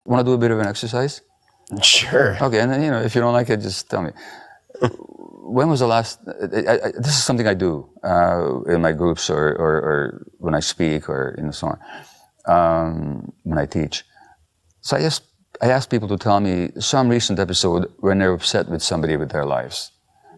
Want to do a bit of an exercise? Sure. Okay, and then, if you don't like it, just tell me. When was the last, this is something I do in my groups or when I speak or so on, when I teach. So I ask people to tell me some recent episode when they're upset with somebody with their lives.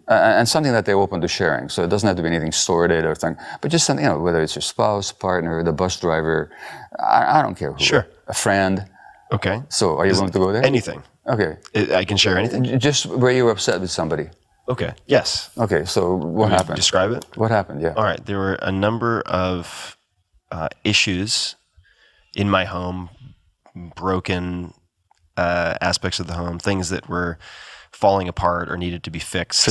And something that they're open to sharing. So it doesn't have to be anything sordid or something, but just something, whether it's your spouse, partner, the bus driver, I don't care who. Sure. A friend. Okay. So are you willing to go there? Anything. Okay. I can share anything? Just where you were upset with somebody. Okay. Yes. Okay, so what happened? Describe it? What happened, yeah. All right. There were a number of issues in my home, broken aspects of the home, things that were falling apart or needed to be fixed.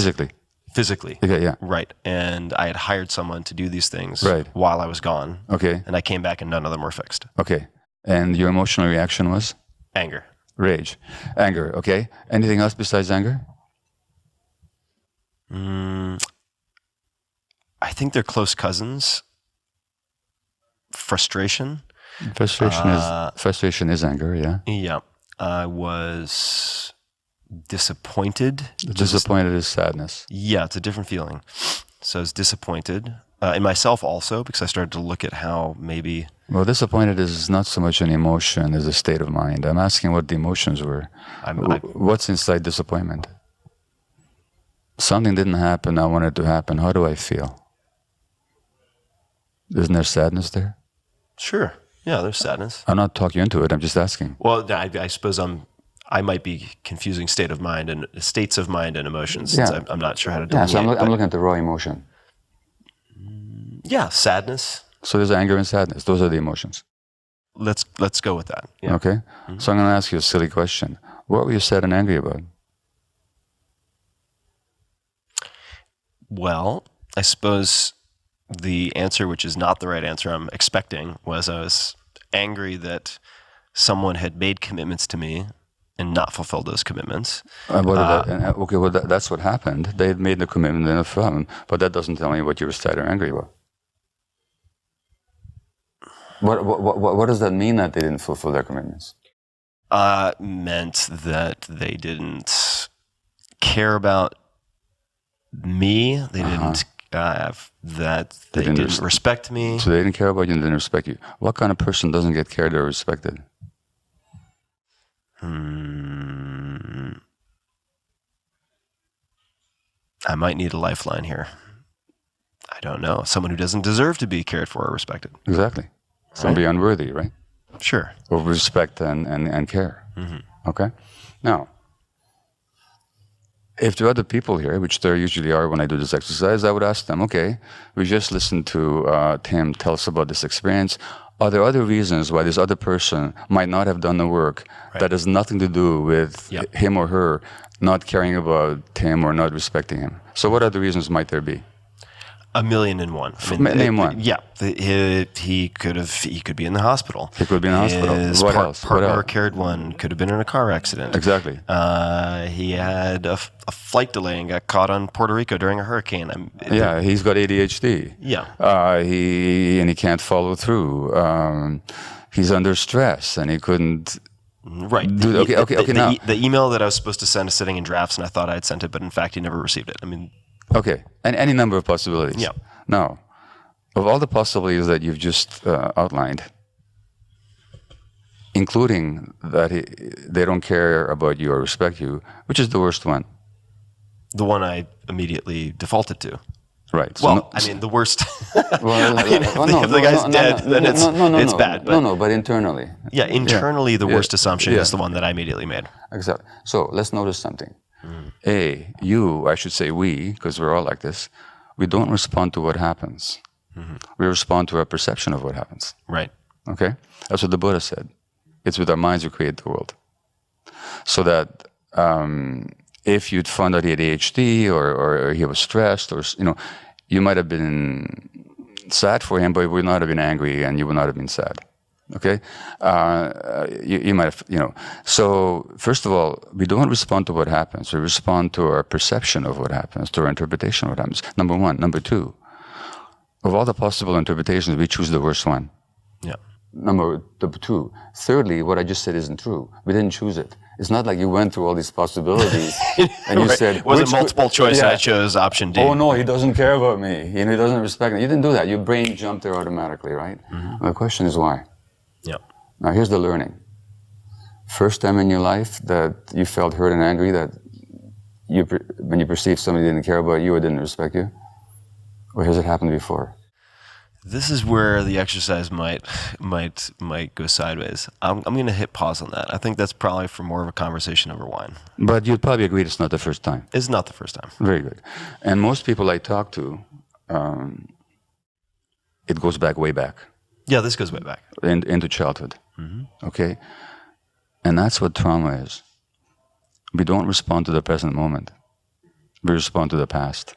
Physically. Okay, yeah. Right. And I had hired someone to do these things while I was gone. Okay. And I came back and none of them were fixed. Okay. And your emotional reaction was? Anger. Rage. Anger, okay. Anything else besides anger? I think they're close cousins. Frustration. Frustration is anger, yeah. Yeah. I was disappointed. Disappointed is sadness. Yeah, it's a different feeling. So I was disappointed in myself also because I started to look at how maybe... Well, disappointed is not so much an emotion as a state of mind. I'm asking what the emotions were. What's inside disappointment? Something didn't happen, I want it to happen. How do I feel? Isn't there sadness there? Sure. Yeah, there's sadness. I'm not talking into it, I'm just asking. Well, I suppose I might be confusing states of mind and emotions. Yeah. I'm not sure how to delineate. Yeah, so I'm looking at the raw emotion. Yeah, sadness. So there's anger and sadness. Those are the emotions. Let's go with that. Yeah. Okay. Mm-hmm. So I'm going to ask you a silly question. What were you sad and angry about? Well, I suppose the answer, which is not the right answer I'm expecting, was I was angry that someone had made commitments to me and not fulfilled those commitments. Okay, well, that's what happened. They had made the commitment and fulfilled, but that doesn't tell me what you were sad or angry about. What does that mean that they didn't fulfill their commitments? Meant that they didn't care about me. They didn't they didn't respect me. So they didn't care about you and didn't respect you. What kind of person doesn't get cared or respected? I might need a lifeline here. I don't know. Someone who doesn't deserve to be cared for or respected. Exactly. Somebody unworthy, right? Sure. Of respect and care. Mm-hmm. Okay? Now, if there are other people here, which there usually are when I do this exercise, I would ask them, okay, we just listened to Tim tell us about this experience. Are there other reasons why this other person might not have done the work that has nothing to do with him or her not caring about him or not respecting him? So what other reasons might there be? 1,000,001. Name one. Yeah, he could be in the hospital. He could be in the hospital. What else? Partner carried one. Could have been in a car accident. Exactly. He had a flight delay and got caught on Puerto Rico during a hurricane. He's got ADHD. Yeah. He can't follow through. He's under stress and he couldn't. Right. Now. The email that I was supposed to send is sitting in drafts, and I thought I had sent it, but in fact, he never received it. Okay, and any number of possibilities. Yeah. Now, of all the possibilities that you've just outlined, including that they don't care about you or respect you, which is the worst one? The one I immediately defaulted to. Right. So the worst. If the guy's dead, then it's bad. But internally. Yeah, internally, the worst assumption is the one that I immediately made. Exactly. So let's notice something. I should say we, because we're all like this, we don't respond to what happens. Mm-hmm. We respond to our perception of what happens. Right. Okay? That's what the Buddha said. It's with our minds we create the world. So that if you'd found out he had ADHD or he was stressed, or you might have been sad for him, but you would not have been angry and you would not have been sad. Okay, you might have, So first of all, we don't respond to what happens. We respond to our perception of what happens, to our interpretation of what happens. Number one. Number two, of all the possible interpretations, we choose the worst one. Yeah. number two. Thirdly, what I just said isn't true. We didn't choose it. It's not like you went through all these possibilities and you said, it wasn't multiple choice. Yeah. I chose option D. Oh no, he doesn't care about me. He doesn't respect me. You didn't do that. Your brain jumped there automatically, right? Mm-hmm. The question is why. Yeah. Now here's the learning. First time in your life that you felt hurt and angry that when you perceived somebody didn't care about you or didn't respect you, or has it happened before? This is where the exercise might go sideways. I'm going to hit pause on that. I think that's probably for more of a conversation over wine. But you'd probably agree it's not the first time. It's not the first time. Very good. And most people I talk to, it goes back way back. Yeah, this goes way back. Into childhood. Mm-hmm. Okay? And that's what trauma is. We don't respond to the present moment. We respond to the past.